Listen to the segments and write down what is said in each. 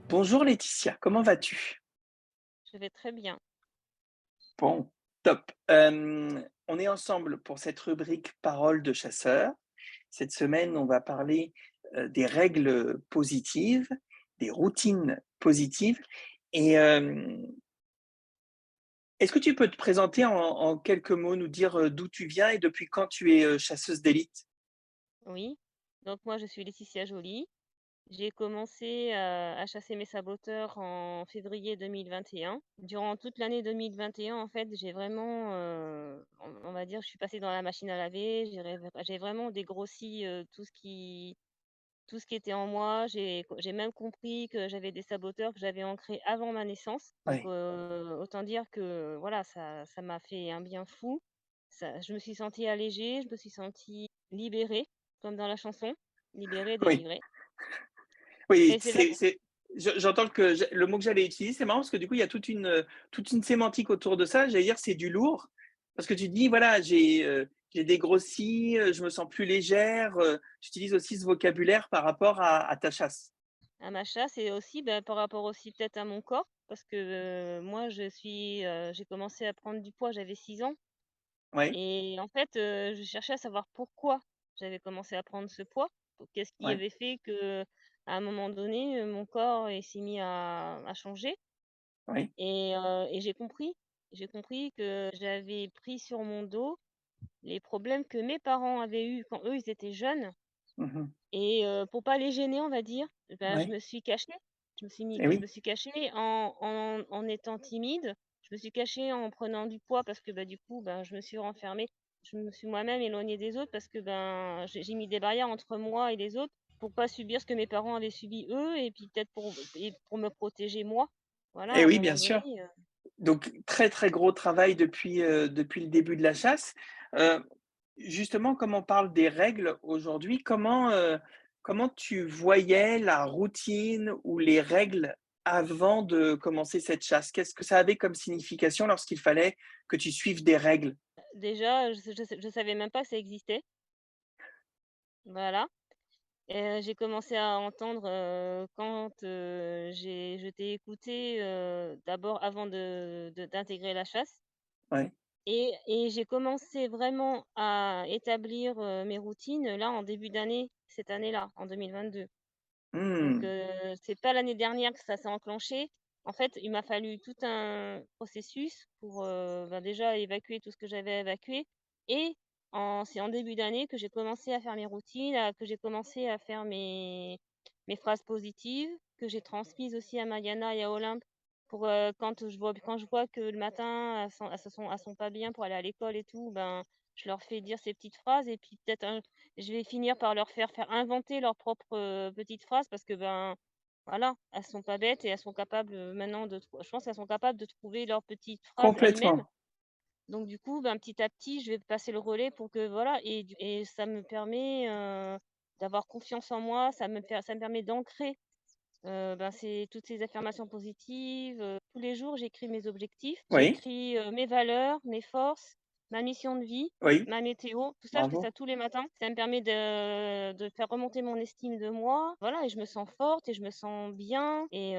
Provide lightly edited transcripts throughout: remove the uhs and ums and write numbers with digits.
Bonjour Laetitia, comment vas-tu? Je vais très bien. Bon, top. On est ensemble pour cette rubrique Paroles de chasseur. Cette semaine, on va parler, des règles positives, des routines positives et est-ce que tu peux te présenter en quelques mots, nous dire, d'où tu viens et depuis quand tu es, chasseuse d'élite? Oui. Donc moi, je suis Laetitia Joly. J'ai commencé, à chasser mes saboteurs en février 2021. Durant toute l'année 2021, en fait, j'ai vraiment, on va dire, je suis passée dans la machine à laver. J'ai vraiment dégrossi, tout ce qui était en moi. J'ai même compris que j'avais des saboteurs que j'avais ancrés avant ma naissance. Donc, Oui, autant dire que voilà, ça m'a fait un bien fou. Je me suis sentie allégée, je me suis sentie libérée, comme dans la chanson, libérée, oui, délivrée. oui, Et c'est vrai. j'entends que le mot que j'allais utiliser, c'est marrant parce que du coup, il y a toute une sémantique autour de ça. J'allais dire, c'est du lourd parce que tu dis, voilà, j'ai dégrossi, je me sens plus légère, tu utilises aussi ce vocabulaire par rapport à ta chasse. À ma chasse et aussi, bah, par rapport aussi peut-être à mon corps parce que, moi j'ai commencé à prendre du poids, j'avais 6 ans. Oui, Et en fait, je cherchais à savoir pourquoi j'avais commencé à prendre ce poids. Qu'est-ce qui oui, avait fait qu'à un moment donné, mon corps, il s'est mis à changer. oui, Et j'ai compris. J'ai compris que j'avais pris sur mon dos les problèmes que mes parents avaient eus quand eux, ils étaient jeunes. mmh, Et pour pas les gêner, on va dire, ben, je oui, me suis cachée. et Je oui, me suis cachée en étant timide. Je me suis cachée en prenant du poids parce que, bah, du coup, ben, je me suis renfermée. Je me suis moi-même éloignée des autres parce que, ben, j'ai mis des barrières entre moi et les autres pour pas subir ce que mes parents avaient subi eux et puis peut-être pour me protéger moi. Voilà, et à un oui, bien moment sûr. donné, Donc très, très gros travail depuis le début de la chasse. Heu, Justement, comme on parle des règles aujourd'hui, comment tu voyais la routine ou les règles avant de commencer cette chasse? Qu'est-ce que ça avait comme signification lorsqu'il fallait que tu suives des règles? déjà, je savais même pas que ça existait. Voilà. J'ai commencé à entendre, quand, je t'ai écouté, d'abord avant d'intégrer la chasse. Ouais. Et j'ai commencé vraiment à établir, mes routines, là, en début d'année, cette année-là, en 2022. Donc, Mmh. c'est pas l'année dernière que ça s'est enclenché. En fait, il m'a fallu tout un processus pour, bah, déjà évacuer tout ce que j'avais à évacuer. Et c'est en début d'année que j'ai commencé à faire mes routines, que j'ai commencé à faire mes phrases positives, que j'ai transmises aussi à Mariana et à Olympe pour, quand je vois que le matin elles sont pas bien pour aller à l'école et tout, ben, je leur fais dire ces petites phrases et puis peut-être je vais finir par leur faire inventer leurs propres, petites phrases parce que, ben, voilà, elles sont pas bêtes et elles sont capables, maintenant je pense qu'elles sont capables de trouver leurs petites phrases elles-mêmes. Complètement. Donc du coup, ben, petit à petit, je vais passer le relais pour que voilà. Et ça me permet, d'avoir confiance en moi, ça me permet d'ancrer, ben, toutes ces affirmations positives. Tous les jours, j'écris mes objectifs, Oui, j'écris, mes valeurs, mes forces, ma mission de vie, oui, ma météo. Tout ça, je fais ça bravo. tous les matins. Ça me permet de faire remonter mon estime de moi. Voilà, et je me sens forte et je me sens bien et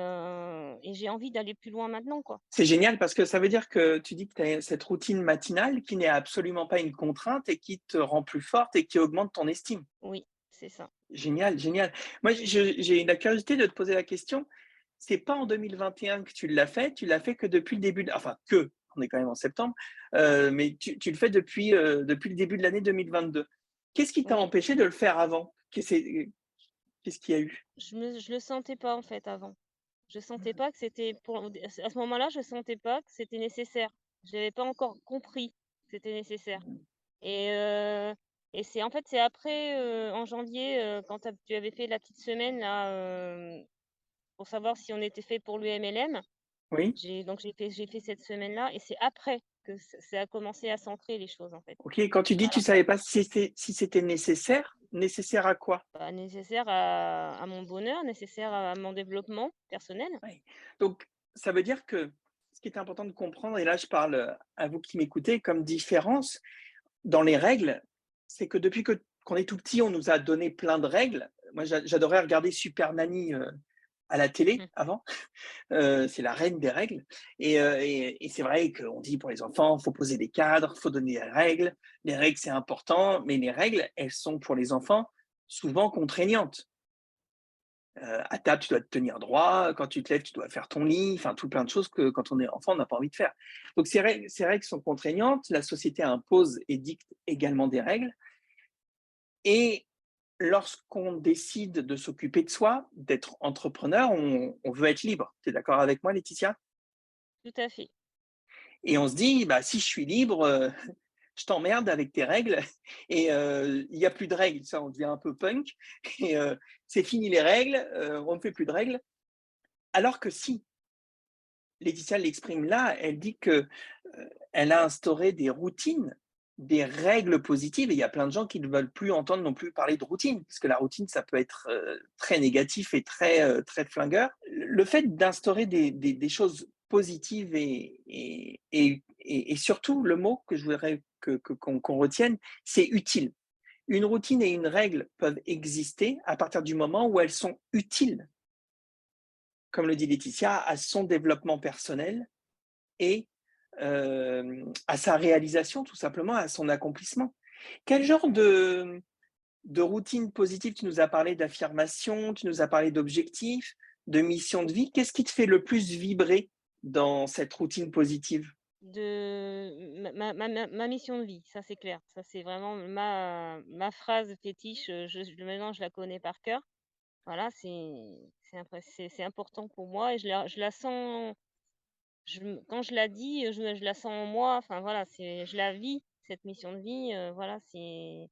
j'ai envie d'aller plus loin maintenant, quoi. C'est génial parce que ça veut dire que tu dis que tu as cette routine matinale qui n'est absolument pas une contrainte et qui te rend plus forte et qui augmente ton estime. Oui, c'est ça. Génial, génial. Moi, j'ai la curiosité de te poser la question. C'est pas en 2021 que tu l'as fait que depuis le début de enfin que, on est quand même en septembre, mais tu le fais depuis le début de l'année 2022. Qu'est-ce qui t'a Oui. empêché de le faire avant? Qu'est-ce qu'il y a eu? Je le sentais pas, en fait, avant. Je sentais pas que c'était pour à ce moment-là, je sentais pas que c'était nécessaire. J'avais pas encore compris que c'était nécessaire. Et c'est en fait, c'est après, en janvier, quand tu avais fait la petite semaine là, pour savoir si on était fait pour l'UMLM. Oui? J'ai fait cette semaine-là et c'est après que ça a commencé à s'ancrer les choses, en fait. OK, quand tu dis: «Tu Voilà. savais pas si c'était nécessaire», nécessaire à quoi? Bah, nécessaire à mon bonheur, nécessaire à mon développement personnel. Oui. Donc, ça veut dire que ce qui est important de comprendre, et là je parle à vous qui m'écoutez, comme différence dans les règles, c'est que depuis qu'on est tout petit, on nous a donné plein de règles. Moi, j'adorais regarder Super Nanny à la télé Mmh. avant. C'est la reine des règles et c'est vrai qu'on dit pour les enfants, il faut poser des cadres, il faut donner des règles. Les règles, c'est important, mais les règles, elles sont pour les enfants souvent contraignantes. À table, tu dois te tenir droit, quand tu te lèves, tu dois faire ton lit, enfin tout plein de choses que quand on est enfant, on n'a pas envie de faire. Donc ces règles sont contraignantes, la société impose et dicte également des règles et lorsqu'on décide de s'occuper de soi, d'être entrepreneur, on veut être libre. Tu es d'accord avec moi, Laetitia? Tout à fait. Et on se dit: «Bah, si je suis libre, je t'emmerde avec tes règles et il y a plus de règles». Ça, on devient un peu punk et c'est fini les règles, on ne fait plus de règles. Alors que si, Laetitia l'exprime là, elle dit que, elle a instauré des routines, des règles positives et il y a plein de gens qui ne veulent plus entendre non plus parler de routine, parce que la routine, ça peut être, très négatif et très, très flingueur. Le fait d'instaurer des choses positives et surtout le mot que je voudrais qu'on retienne, c'est utile. Une routine et une règle peuvent exister à partir du moment où elles sont utiles, comme le dit Laetitia, à son développement personnel et à sa réalisation, tout simplement, à son accomplissement. Quel genre de routine positive tu nous as parlé d'affirmation, tu nous as parlé d'objectifs, de mission de vie. Qu'est-ce qui te fait le plus vibrer dans cette routine positive? De ma mission de vie, ça c'est clair. Ça c'est vraiment ma phrase fétiche, maintenant je la connais par cœur. Voilà, c'est important pour moi et je la sens, quand je la dis, je la sens en moi, enfin voilà, je la vis, cette mission de vie, voilà, c'est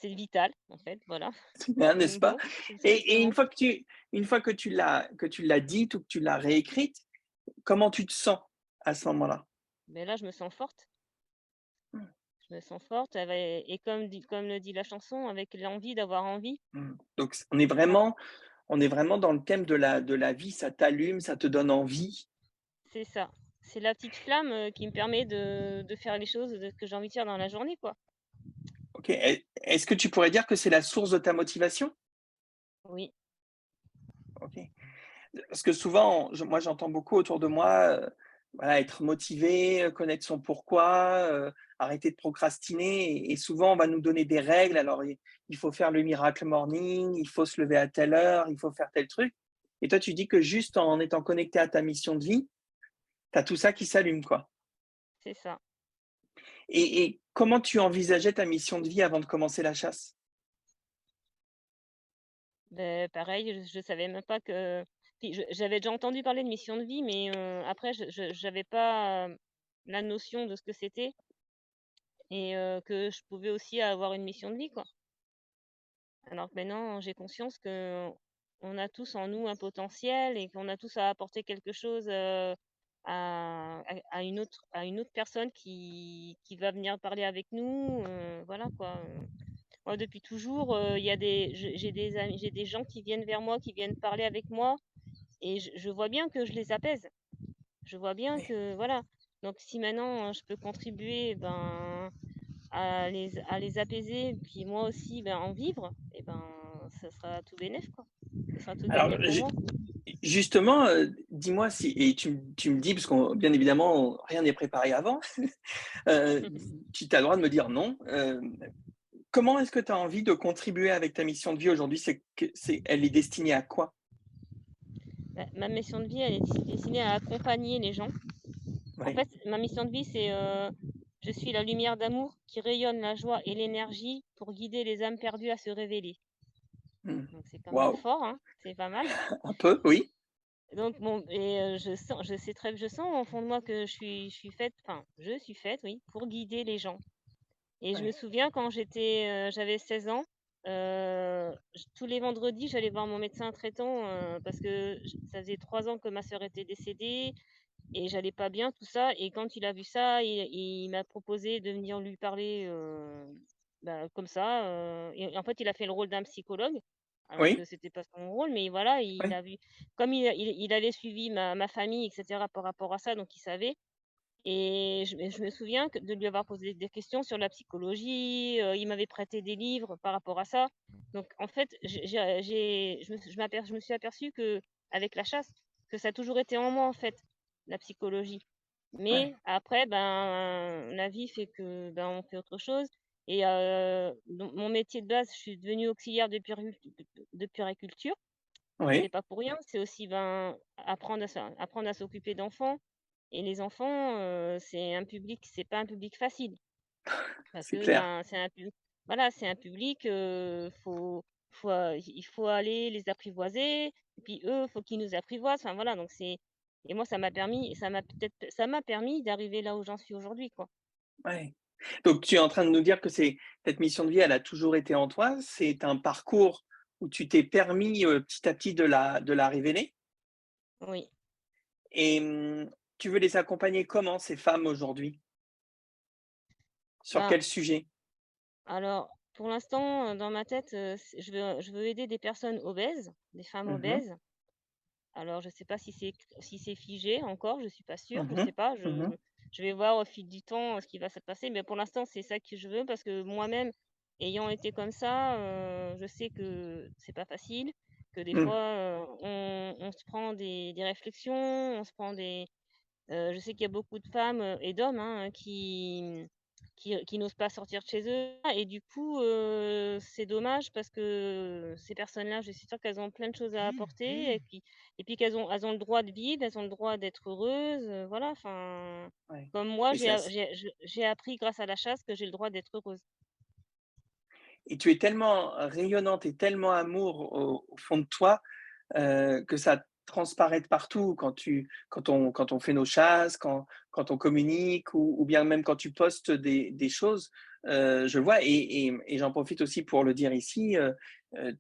vital en fait, voilà, C'est bien, le n'est-ce pas? mot, tout Et une simplement. fois que tu l'as dite ou que tu l'as réécrite, comment tu te sens à ce moment-là? Mais là, je me sens forte. Mmh, Je me sens forte et comme le dit la chanson, avec l'envie d'avoir envie. mmh. Donc on est Voilà, vraiment dans le thème de la vie, ça t'allume, ça te donne envie. c'est ça. C'est la petite flamme, qui me permet de faire les choses que j'ai envie de faire dans la journée, quoi. OK. Est-ce que tu pourrais dire que c'est la source de ta motivation? Oui, OK. Parce que souvent, moi, j'entends beaucoup autour de moi, voilà, être motivé, connaître son pourquoi, arrêter de procrastiner et souvent on va nous donner des règles. Alors il faut faire le miracle morning, il faut se lever à telle heure, il faut faire tel truc et toi, tu dis que juste en étant connecté à ta mission de vie, tu as tout ça qui s'allume, quoi. c'est ça. Et comment tu envisageais ta mission de vie avant de commencer la chasse? Beh, pareil, je savais même pas que si j'avais déjà entendu parler de mission de vie, mais après j'avais pas, la notion de ce que c'était et que je pouvais aussi avoir une mission de vie, quoi. Alors que maintenant, j'ai conscience qu'on a tous en nous un potentiel et qu'on a tous à apporter quelque chose, à une autre personne qui va venir parler avec nous, voilà quoi, Moi depuis toujours, il y a j'ai des amis, j'ai des gens qui viennent vers moi, qui viennent parler avec moi et je vois bien que je les apaise. Je vois bien Oui. que voilà, donc si maintenant, je peux contribuer, ben, à les apaiser, puis moi aussi, ben, en vivre et ben, ça sera tout bénef, quoi. Ça sera tout Alors gagné pour moi. justement, dis-moi si et tu me dis parce qu'on bien évidemment, rien n'est préparé avant, heu, tu as le droit de me dire non. Comment est-ce que tu as envie de contribuer avec ta mission de vie aujourd'hui? Elle est destinée à quoi? Ma mission de vie, elle est destinée à accompagner les gens. En Oui. fait, ma mission de vie, je suis la lumière d'amour qui rayonne la joie et l'énergie pour guider les âmes perdues à se révéler. Mmh. Donc c'est quand même Waouh! fort, hein, c'est pas mal. Un peu, oui. Donc bon et je sens au fond de moi que je suis faite, oui, pour guider les gens. Et je me Ouais. souviens quand j'avais 16 ans, tous les vendredis, j'allais voir mon médecin traitant, parce que ça faisait 3 ans que ma sœur était décédée et j'allais pas bien, tout ça. Et quand il a vu ça, il m'a proposé de venir lui parler, bah, comme ça. Et en fait, il a fait le rôle d'un psychologue, alors que Oui, c'était pas son rôle, mais voilà, il oui. a vu, comme il avait suivi ma famille, etc., par rapport à ça, donc il savait. et je me souviens que de lui avoir posé des questions sur la psychologie, il m'avait prêté des livres par rapport à ça. Donc en fait, je me suis aperçue qu'avec la chasse, que ça a toujours été en moi, en fait, la psychologie. Ouais, Mais après, ben, la vie fait que, ben, on fait autre chose et donc mon métier de base, je suis devenue auxiliaire de puériculture. C'est oui, pas pour rien, c'est aussi, ben, apprendre à s'occuper d'enfants et les enfants, c'est pas un public facile parce c'est que, clair. ben, c'est un public, il faut aller les apprivoiser et puis eux, faut qu'ils nous apprivoisent. Enfin voilà, donc c'est et moi ça m'a permis d'arriver là où j'en suis aujourd'hui, quoi. Ouais. Donc tu es en train de nous dire que cette mission de vie, elle a toujours été en toi? C'est un parcours où tu t'es permis, petit à petit de la révéler? Oui. Et tu veux les accompagner comment ces femmes aujourd'hui? Sur Ben, quel sujet? alors pour l'instant, dans ma tête, je veux aider des personnes obèses, des femmes Mmh mh. obèses. Alors je sais pas si c'est figé encore, je suis pas sûre, je Mmh sais mh. pas, Mmh. je vais voir au fil du temps, ce qui va se passer, mais pour l'instant, c'est ça que je veux parce que moi-même, ayant été comme ça, je sais que c'est pas facile, que des Mmh. fois, on se prend des réflexions, on se prend des je sais qu'il y a beaucoup de femmes, et d'hommes, hein, qui n'osent pas sortir de chez eux et du coup, c'est dommage parce que ces personnes-là, je suis sûre qu'elles ont plein de choses à apporter et puis elles ont le droit de vivre, elles ont le droit d'être heureuses, voilà, enfin, Ouais. comme moi, Et ça j'ai appris grâce à la chasse que j'ai le droit d'être heureuse. et tu es tellement rayonnante et tellement amour au fond de toi, que ça transparaît de partout quand on fait nos chasses, quand on communique ou bien même quand tu postes des choses, je le vois et j'en profite aussi pour le dire ici,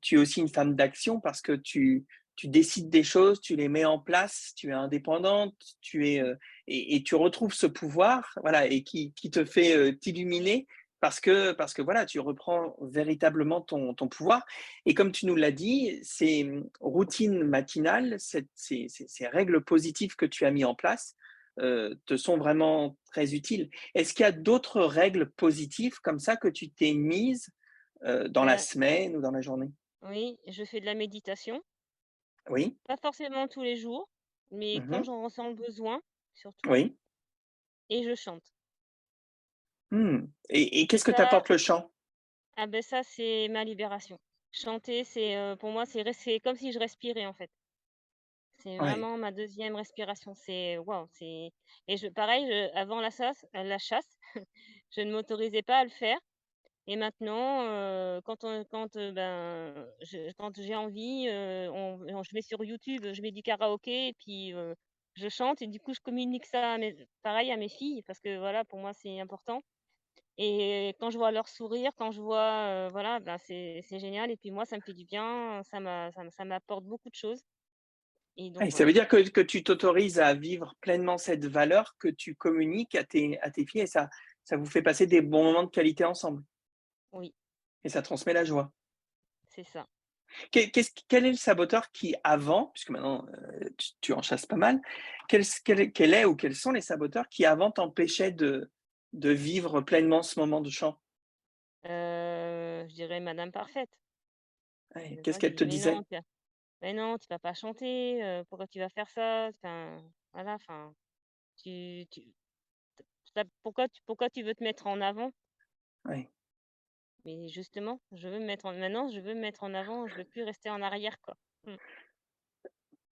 tu es aussi une femme d'action parce que tu décides des choses, tu les mets en place, tu es indépendante, tu es, et tu retrouves ce pouvoir, voilà et qui te fait, t'illuminer parce que voilà, tu reprends véritablement ton pouvoir et comme tu nous l'as dit, ces routines matinales, ces règles positives que tu as mis en place, te sont vraiment très utiles. Est-ce qu'il y a d'autres règles positives comme ça que tu t'es mises, dans la Ben, semaine ou dans la journée? oui, je fais de la méditation, Oui? pas forcément tous les jours, mais quand Mmh. j'en ressens le besoin, surtout, Oui? et je chante. Mmh. Et Et qu'est-ce que ça t'apporte le chant? Ah ben ça, c'est ma libération. Chanter, pour moi, c'est comme si je respirais, en fait. C'est Ouais, vraiment ma deuxième respiration. C'est waouh, et pareil, avant la chasse, je ne m'autorisais pas à le faire et maintenant, quand j'ai envie, je mets sur YouTube, je mets du karaoké et puis, je chante et du coup, je communique ça à mes filles parce que voilà, pour moi, c'est important. Et quand je vois leur sourire, quand je vois, voilà, ben, c'est génial et puis moi, ça me fait du bien, ça m'apporte beaucoup de choses et donc ouais, ça voilà. veut dire que tu t'autorises à vivre pleinement cette valeur que tu communiques à tes filles et ça vous fait passer des bons moments de qualité ensemble Oui, et ça transmet la joie. c'est ça. Quel est le saboteur qui avant, puisque maintenant, tu en chasses pas mal, quel est ou quels sont les saboteurs qui avant t'empêchaient de vivre pleinement ce moment de chant? Je dirais Madame Parfaite. Ouais, C'est qu'est-ce ça qui qu'elle dit: te disait? Mais non, tu vas pas chanter, pourquoi tu vas faire ça?» Enfin, voilà, enfin, tu pourquoi tu veux te mettre en avant? Ouais. Mais justement, je veux me mettre en avant, je veux plus rester en arrière, quoi. Mmh.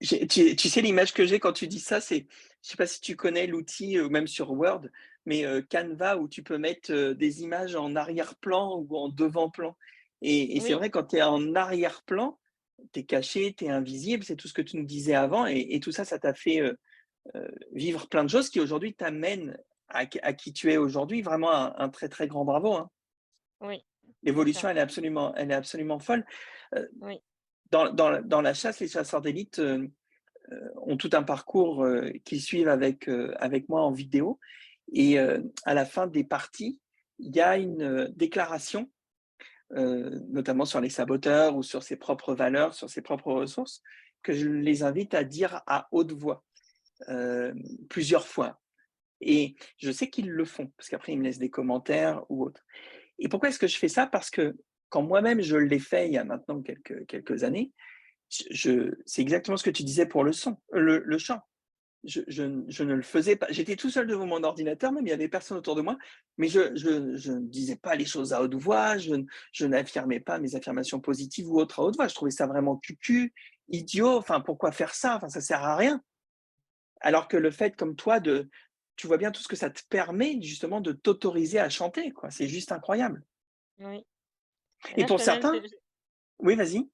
Tu sais l'image que j'ai quand tu dis ça, c'est je sais pas si tu connais l'outil, même sur Word, mais Canva où tu peux mettre, des images en arrière-plan ou en devant-plan et c'est Oui, vrai quand tu es en arrière-plan, tu es caché, tu es invisible, c'est tout ce que tu nous disais avant et tout ça, ça t'a fait, vivre plein de choses qui aujourd'hui t'amènent à qui tu es aujourd'hui. Vraiment un très, très grand bravo, hein. oui, c'est ça. L'évolution, elle est absolument folle. Heu, Oui, dans la chasse, les chasseurs d'élite, ont tout un parcours, qu'ils suivent avec moi en vidéo et à la fin des parties, il y a une, déclaration, notamment sur les saboteurs ou sur ses propres valeurs, sur ses propres ressources, que je les invite à dire à haute voix, plusieurs fois. et je sais qu'ils le font parce qu'après ils me laissent des commentaires ou autre. Et pourquoi est-ce que je fais ça? Parce que quand moi-même je l'ai fait il y a maintenant quelques années, c'est exactement ce que tu disais pour le son, le chant. Je ne le faisais pas. J'étais tout seul devant mon ordinateur, même il y avait personne autour de moi, mais je ne disais pas les choses à haute voix, je n'affirmais pas mes affirmations positives ou autres à haute voix. Je trouvais ça vraiment cucu, idiot, enfin pourquoi faire ça? Enfin ça sert à rien. Alors que le fait comme toi de tu vois bien tout ce que ça te permet justement de t'autoriser à chanter quoi, c'est juste incroyable. Oui. Et Et là, je pour peux même te certains oui, vas-y.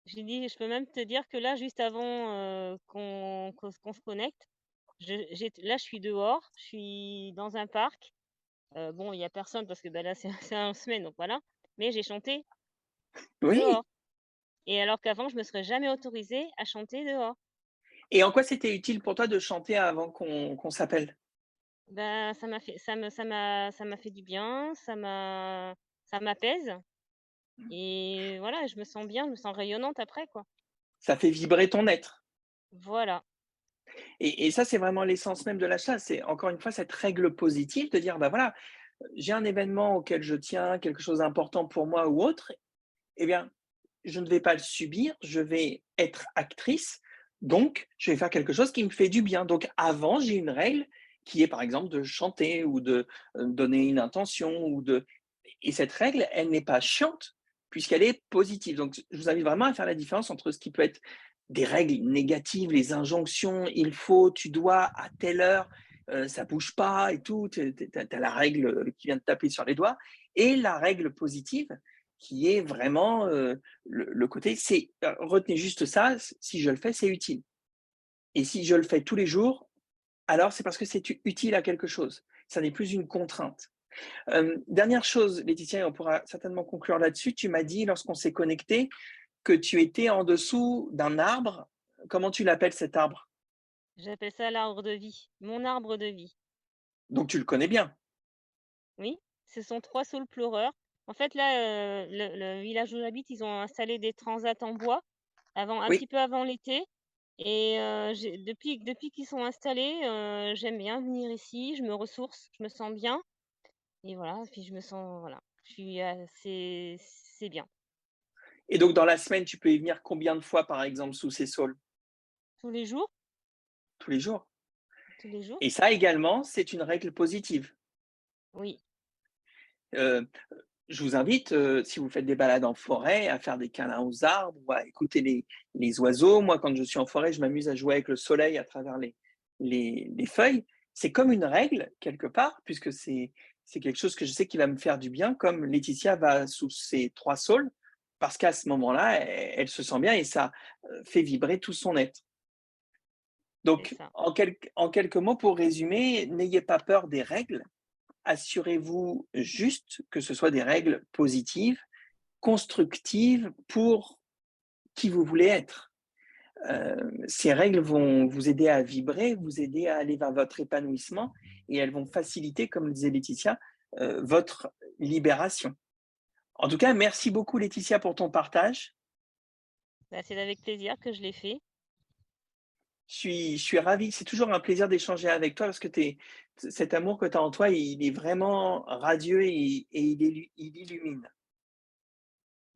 j'ai dit je peux même te dire que là, juste avant, qu'on se connecte, je suis dehors, je suis dans un parc. Bon, il y a personne parce que, bah, là, c'est c'est en semaine, donc voilà. Mais j'ai chanté Oui, dehors et alors qu'avant, je me serais jamais autorisée à chanter dehors. et en quoi c'était utile pour toi de chanter avant qu'on s'appelle? Ben, ça m'a fait du bien, ça m'apaise et voilà, je me sens bien, je me sens rayonnante après, quoi. Ça fait vibrer ton être. Voilà, Et ça, c'est vraiment l'essence même de l'achat. C'est encore une fois cette règle positive de dire, bah voilà, j'ai un événement auquel je tiens, quelque chose d'important pour moi ou autre, eh bien, je ne vais pas le subir, je vais être actrice, donc je vais faire quelque chose qui me fait du bien. Donc avant, j'ai une règle qui est par exemple de chanter ou de donner une intention ou de et cette règle, elle n'est pas chiante puisqu'elle est positive. Donc je vous invite vraiment à faire la différence entre ce qui peut être des règles négatives, les injonctions, il faut, tu dois, à telle heure, ça bouge pas et tout, tu as la règle qui vient de taper sur les doigts, et la règle positive qui est vraiment le côté, c'est retenez juste ça, si je le fais, c'est utile. Et si je le fais tous les jours, alors c'est parce que c'est utile à quelque chose. Ça n'est plus une contrainte. Dernière chose, Laetitia, et on pourra certainement conclure là-dessus, tu m'as dit lorsqu'on s'est connecté que tu étais en dessous d'un arbre. Comment tu l'appelles cet arbre? j'appelle ça l'arbre de vie, mon arbre de vie. Donc tu le connais bien? Oui, ce sont 3 saules pleureurs. En fait, là, le village où j'habite, ils ont installé des transats en bois un Oui. petit peu avant l'été et j'ai depuis qu'ils sont installés, j'aime bien venir ici, je me ressource, je me sens bien et voilà, puis je me sens voilà, je suis, c'est bien. Et donc dans la semaine, tu peux y venir combien de fois, par exemple, sous ces saules? Tous les jours, Tous les jours? tous les jours, Et ça également, c'est une règle positive. oui, Heu, je vous invite, si vous faites des balades en forêt, à faire des câlins aux arbres ou à écouter les oiseaux. Moi, quand je suis en forêt, je m'amuse à jouer avec le soleil à travers les feuilles. C'est comme une règle quelque part, puisque c'est quelque chose que je sais qui va me faire du bien, comme Laetitia va sous ces 3 saules, parce qu'à ce moment-là, elle se sent bien et ça, fait vibrer tout son être. c'est Donc ça. en quelques mots pour résumer, n'ayez pas peur des règles, assurez-vous juste que ce soit des règles positives, constructives pour qui vous voulez être. Ces règles vont vous aider à vibrer, vous aider à aller vers votre épanouissement et elles vont faciliter, comme le disait Laetitia, votre libération. En tout cas, merci beaucoup Laetitia pour ton partage. Bah, c'est avec plaisir que je l'ai fait. Je suis ravi, c'est toujours un plaisir d'échanger avec toi parce que cet amour que tu as en toi, il est vraiment radieux et il illumine.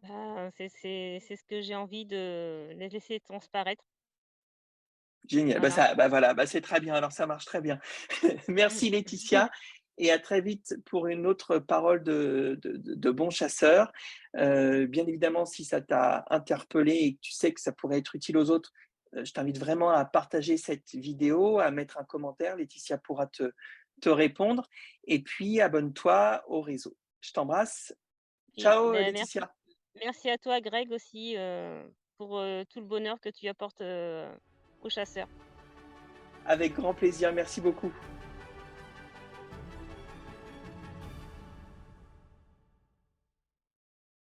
Bah, c'est ce que j'ai envie de laisser transparaître. Génial, bah, Voilà. ça bah, voilà, bah, c'est très bien, alors ça marche très bien. Merci Laetitia et à très vite pour une autre parole de bon chasseur. Bien évidemment, si ça t'a interpellé et que tu sais que ça pourrait être utile aux autres, je t'invite vraiment à partager cette vidéo, à mettre un commentaire. Laetitia pourra te répondre et puis abonne-toi au réseau. Je t'embrasse. Puis, Ciao, beh, Laetitia. merci à toi Greg aussi, pour, tout le bonheur que tu apportes, aux chasseurs. Avec grand plaisir, merci beaucoup.